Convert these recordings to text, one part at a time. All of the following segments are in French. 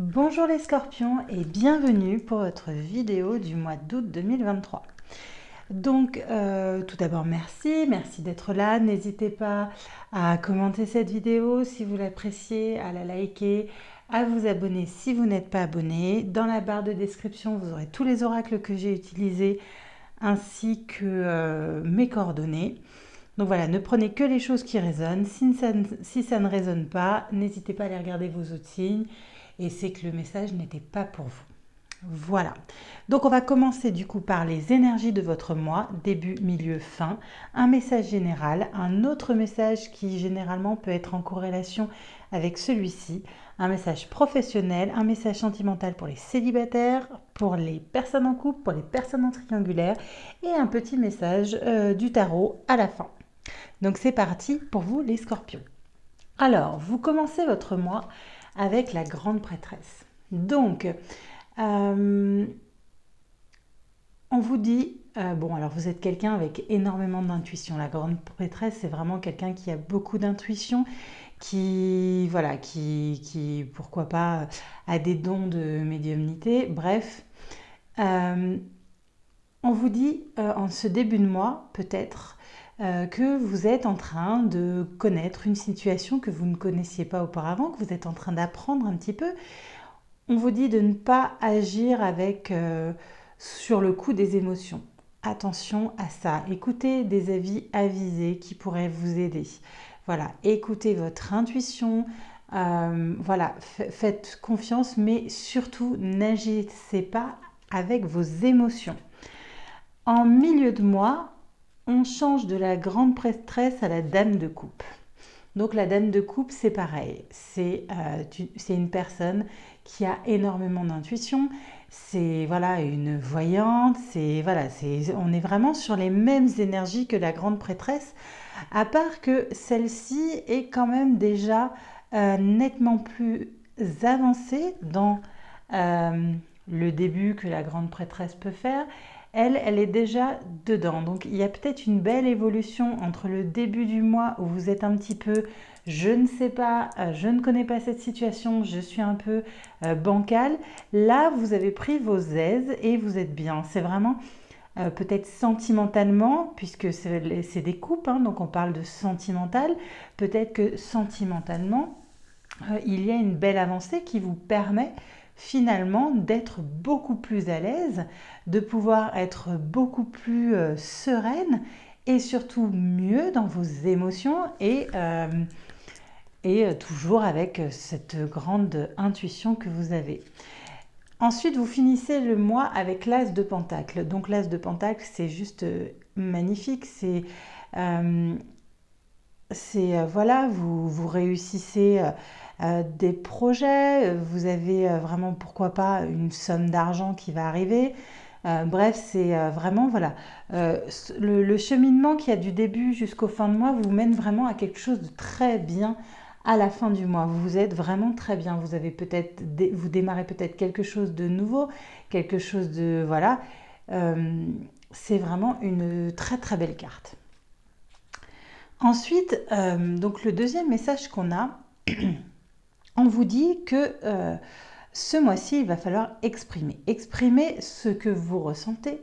Bonjour les scorpions et bienvenue pour votre vidéo du mois d'août 2023. Donc tout d'abord merci d'être là. N'hésitez pas à commenter cette vidéo si vous l'appréciez, à la liker, à vous abonner si vous n'êtes pas abonné. Dans la barre de description, vous aurez tous les oracles que j'ai utilisés ainsi que mes coordonnées. Donc voilà, ne prenez que les choses qui résonnent. Si ça ne résonne pas, n'hésitez pas à aller regarder vos autres signes. Et c'est que le message n'était pas pour vous. Voilà. Donc on va commencer du coup par les énergies de votre mois, début, milieu, fin. Un message général, un autre message qui généralement peut être en corrélation avec celui-ci. Un message professionnel, un message sentimental pour les célibataires, pour les personnes en couple, pour les personnes en triangulaire et un petit message du tarot à la fin. Donc c'est parti pour vous les scorpions. Alors, vous commencez votre mois avec la grande prêtresse. Donc, on vous dit, bon alors vous êtes quelqu'un avec énormément d'intuition. La grande prêtresse, c'est vraiment quelqu'un qui a beaucoup d'intuition, qui, voilà, qui, pourquoi pas, a des dons de médiumnité. Bref, on vous dit en ce début de mois, peut-être, que vous êtes en train de connaître une situation que vous ne connaissiez pas auparavant, que vous êtes en train d'apprendre un petit peu. On vous dit de ne pas agir avec sur le coup des émotions. Attention à ça. Écoutez des avis avisés qui pourraient vous aider. Voilà, écoutez votre intuition. Voilà, faites confiance, mais surtout n'agissez pas avec vos émotions. En milieu de mois, on change de la grande prêtresse à la dame de coupe. Donc la dame de coupe, c'est pareil. C'est une personne qui a énormément d'intuition. C'est voilà, une voyante. On est vraiment sur les mêmes énergies que la grande prêtresse, à part que celle-ci est quand même déjà nettement plus avancée dans le début que la grande prêtresse peut faire. Elle est déjà dedans. Donc il y a peut-être une belle évolution entre le début du mois où vous êtes un petit peu je ne sais pas, je ne connais pas cette situation, je suis un peu bancale. Là, vous avez pris vos aises et vous êtes bien. C'est vraiment peut-être sentimentalement, puisque c'est des coupes, hein, donc on parle de sentimental. Peut-être que sentimentalement, il y a une belle avancée qui vous permet finalement d'être beaucoup plus à l'aise, de pouvoir être beaucoup plus sereine et surtout mieux dans vos émotions et toujours avec cette grande intuition que vous avez. Ensuite, vous finissez le mois avec l'as de pentacle. Donc l'as de pentacle, c'est juste magnifique. Voilà, vous réussissez des projets, vous avez vraiment, pourquoi pas, une somme d'argent qui va arriver. Bref, c'est vraiment, voilà, le cheminement qui a du début jusqu'au fin de mois vous mène vraiment à quelque chose de très bien à la fin du mois. Vous êtes vraiment très bien. Vous démarrez peut-être quelque chose de nouveau, quelque chose de, voilà. C'est vraiment une très très belle carte. Ensuite, donc le deuxième message qu'on a, on vous dit que ce mois-ci, il va falloir exprimer ce que vous ressentez,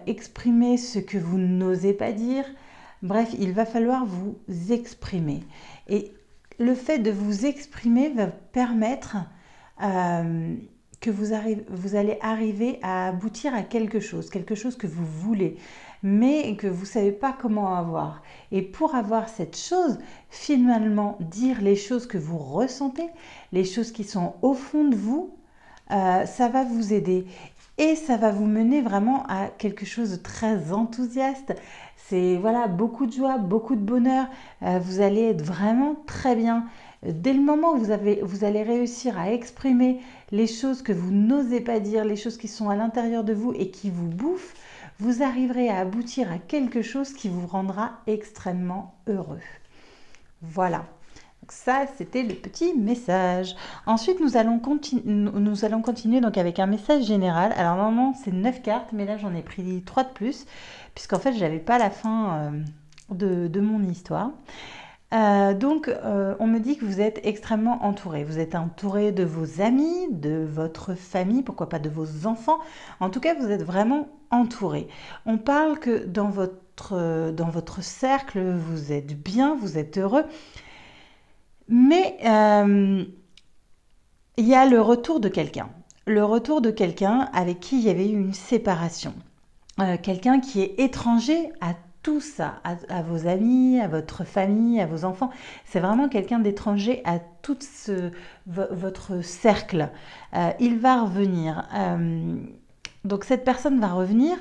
exprimer ce que vous n'osez pas dire. Bref, il va falloir vous exprimer. Et le fait de vous exprimer va permettre que vous allez arriver à aboutir à quelque chose que vous voulez, mais que vous ne savez pas comment avoir. Et pour avoir cette chose, finalement, dire les choses que vous ressentez, les choses qui sont au fond de vous, ça va vous aider. Et ça va vous mener vraiment à quelque chose de très enthousiaste. C'est voilà, beaucoup de joie, beaucoup de bonheur. Vous allez être vraiment très bien. Dès le moment où vous allez réussir à exprimer les choses que vous n'osez pas dire, les choses qui sont à l'intérieur de vous et qui vous bouffent, vous arriverez à aboutir à quelque chose qui vous rendra extrêmement heureux. Voilà. Donc ça, c'était le petit message. Ensuite, nous allons continuer donc avec un message général. Alors normalement, c'est 9 cartes, mais là, j'en ai pris 3 de plus, puisqu'en fait, je n'avais pas la fin de mon histoire. On me dit que vous êtes extrêmement entouré. Vous êtes entouré de vos amis, de votre famille, pourquoi pas de vos enfants. En tout cas, vous êtes vraiment entouré. On parle que dans votre cercle, vous êtes bien, vous êtes heureux. Mais il y a le retour de quelqu'un. Le retour de quelqu'un avec qui il y avait eu une séparation. Quelqu'un qui est étranger à tout ça, à vos amis, à votre famille, à vos enfants. C'est vraiment quelqu'un d'étranger à tout votre cercle. Il va revenir. Donc cette personne va revenir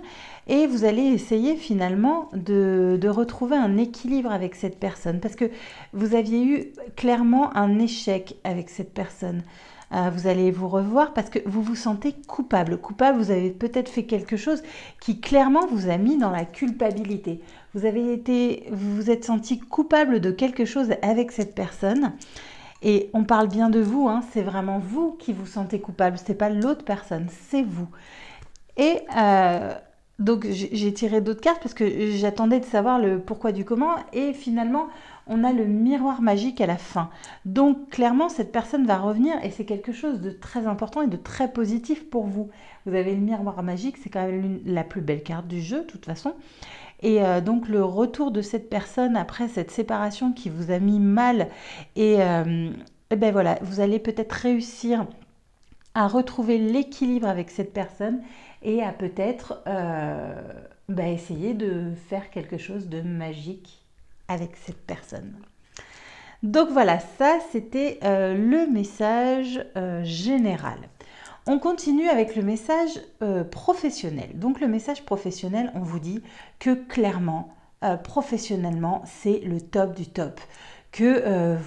et vous allez essayer finalement de retrouver un équilibre avec cette personne parce que vous aviez eu clairement un échec avec cette personne. Vous allez vous revoir parce que vous vous sentez coupable. Coupable, vous avez peut-être fait quelque chose qui clairement vous a mis dans la culpabilité. Vous vous êtes senti coupable de quelque chose avec cette personne. Et on parle bien de vous, hein, c'est vraiment vous qui vous sentez coupable, c'est pas l'autre personne, c'est vous. Et donc j'ai tiré d'autres cartes parce que j'attendais de savoir le pourquoi du comment et finalement on a le miroir magique à la fin. Donc clairement cette personne va revenir et c'est quelque chose de très important et de très positif pour vous. Vous avez le miroir magique, c'est quand même la plus belle carte du jeu de toute façon. Et donc le retour de cette personne après cette séparation qui vous a mis mal et ben voilà, vous allez peut-être réussir à retrouver l'équilibre avec cette personne et à peut-être essayer de faire quelque chose de magique avec cette personne. Donc voilà, ça c'était le message général. On continue avec le message professionnel. Donc le message professionnel, on vous dit que clairement, professionnellement, c'est le top du top. Que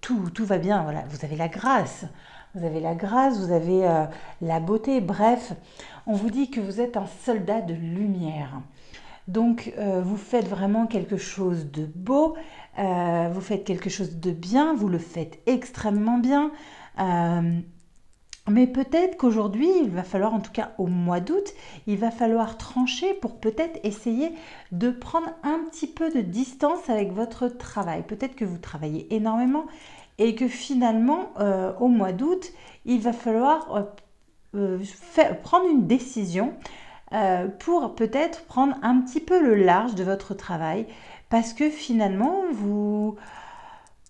tout va bien, voilà, vous avez la grâce. Vous avez la grâce, vous avez la beauté, bref, on vous dit que vous êtes un soldat de lumière. Donc vous faites vraiment quelque chose de beau, vous faites quelque chose de bien, vous le faites extrêmement bien. Mais peut-être qu'aujourd'hui, il va falloir, en tout cas au mois d'août, il va falloir trancher pour peut-être essayer de prendre un petit peu de distance avec votre travail. Peut-être que vous travaillez énormément et que finalement, au mois d'août, il va falloir prendre une décision pour peut-être prendre un petit peu le large de votre travail parce que finalement, vous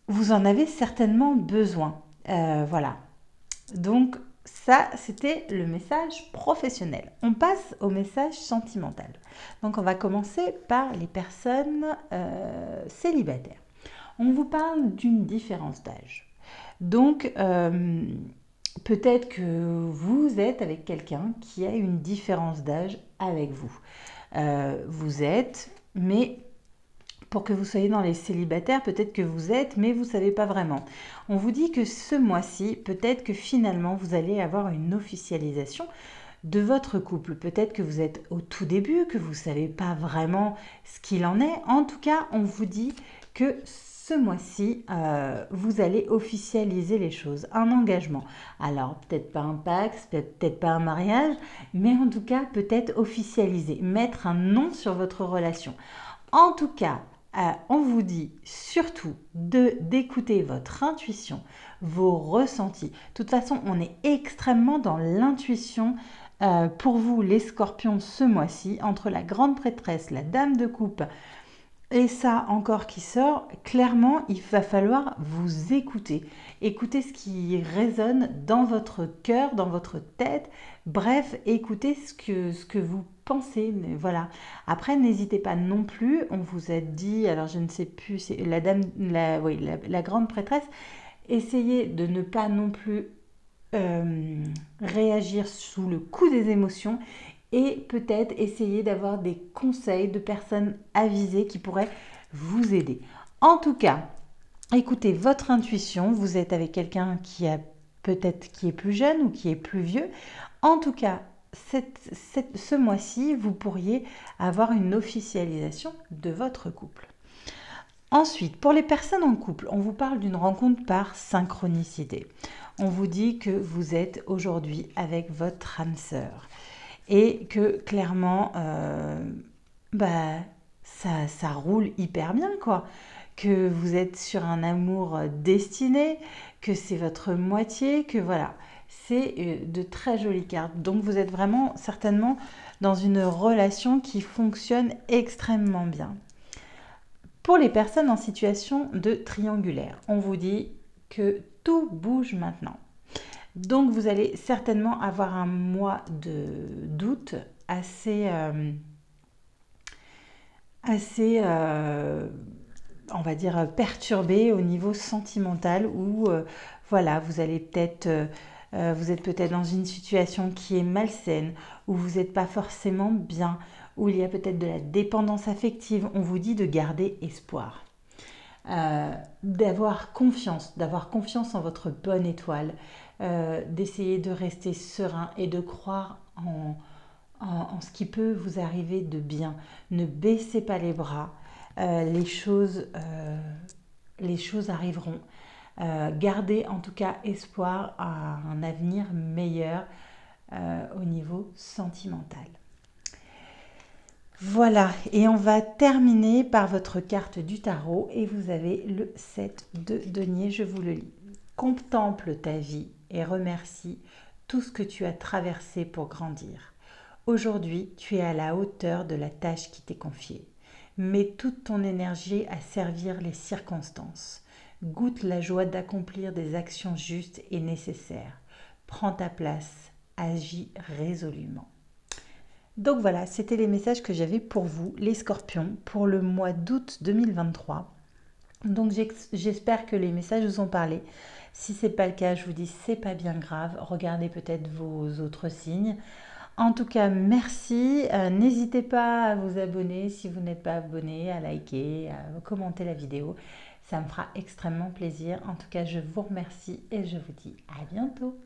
en avez certainement besoin. Voilà. Donc ça, c'était le message professionnel. On passe au message sentimental. Donc on va commencer par les personnes célibataires. On vous parle d'une différence d'âge. Donc peut-être que vous êtes avec quelqu'un qui a une différence d'âge avec vous. Vous êtes, mais pour que vous soyez dans les célibataires, peut-être que vous êtes, mais vous ne savez pas vraiment. On vous dit que ce mois-ci, peut-être que finalement, vous allez avoir une officialisation de votre couple. Peut-être que vous êtes au tout début, que vous ne savez pas vraiment ce qu'il en est. En tout cas, on vous dit que ce mois-ci, vous allez officialiser les choses, un engagement. Alors, peut-être pas un Pacs, peut-être pas un mariage, mais en tout cas, peut-être officialiser, mettre un nom sur votre relation. En tout cas, on vous dit surtout d'écouter votre intuition, vos ressentis. De toute façon, on est extrêmement dans l'intuition pour vous, les scorpions, ce mois-ci, entre la grande prêtresse, la dame de coupe et ça encore qui sort. Clairement, il va falloir vous écouter. Écoutez ce qui résonne dans votre cœur, dans votre tête. Bref, écoutez ce que vous pensez. Voilà. Après, n'hésitez pas non plus. On vous a dit, alors je ne sais plus, c'est la grande prêtresse. Essayez de ne pas non plus réagir sous le coup des émotions et peut-être essayer d'avoir des conseils de personnes avisées qui pourraient vous aider. En tout cas, écoutez votre intuition. Vous êtes avec quelqu'un qui est plus jeune ou qui est plus vieux. En tout cas, ce mois-ci, vous pourriez avoir une officialisation de votre couple. Ensuite, pour les personnes en couple, on vous parle d'une rencontre par synchronicité. On vous dit que vous êtes aujourd'hui avec votre âme sœur et que clairement, ça roule hyper bien, quoi. que vous êtes sur un amour destiné, que c'est votre moitié, que voilà. C'est de très jolies cartes. Donc vous êtes vraiment certainement dans une relation qui fonctionne extrêmement bien. Pour les personnes en situation de triangulaire, on vous dit que tout bouge maintenant. Donc vous allez certainement avoir un mois d'août assez on va dire, perturbé au niveau sentimental où, voilà, vous êtes peut-être dans une situation qui est malsaine, où vous n'êtes pas forcément bien, où il y a peut-être de la dépendance affective. On vous dit de garder espoir. D'avoir confiance en votre bonne étoile, d'essayer de rester serein et de croire en ce qui peut vous arriver de bien. Ne baissez pas les bras, les choses arriveront. Gardez en tout cas espoir à un avenir meilleur au niveau sentimental. Voilà, et on va terminer par votre carte du tarot et vous avez le 7 de denier, je vous le lis. Contemple ta vie et remercie tout ce que tu as traversé pour grandir. Aujourd'hui, tu es à la hauteur de la tâche qui t'est confiée. Mets toute ton énergie à servir les circonstances. Goûte la joie d'accomplir des actions justes et nécessaires. Prends ta place, agis résolument. Donc voilà, c'était les messages que j'avais pour vous, les scorpions, pour le mois d'août 2023. Donc j'espère que les messages vous ont parlé. Si ce n'est pas le cas, je vous dis c'est pas bien grave. Regardez peut-être vos autres signes. En tout cas, merci. N'hésitez pas à vous abonner si vous n'êtes pas abonné, à liker, à commenter la vidéo. Ça me fera extrêmement plaisir. En tout cas, je vous remercie et je vous dis à bientôt.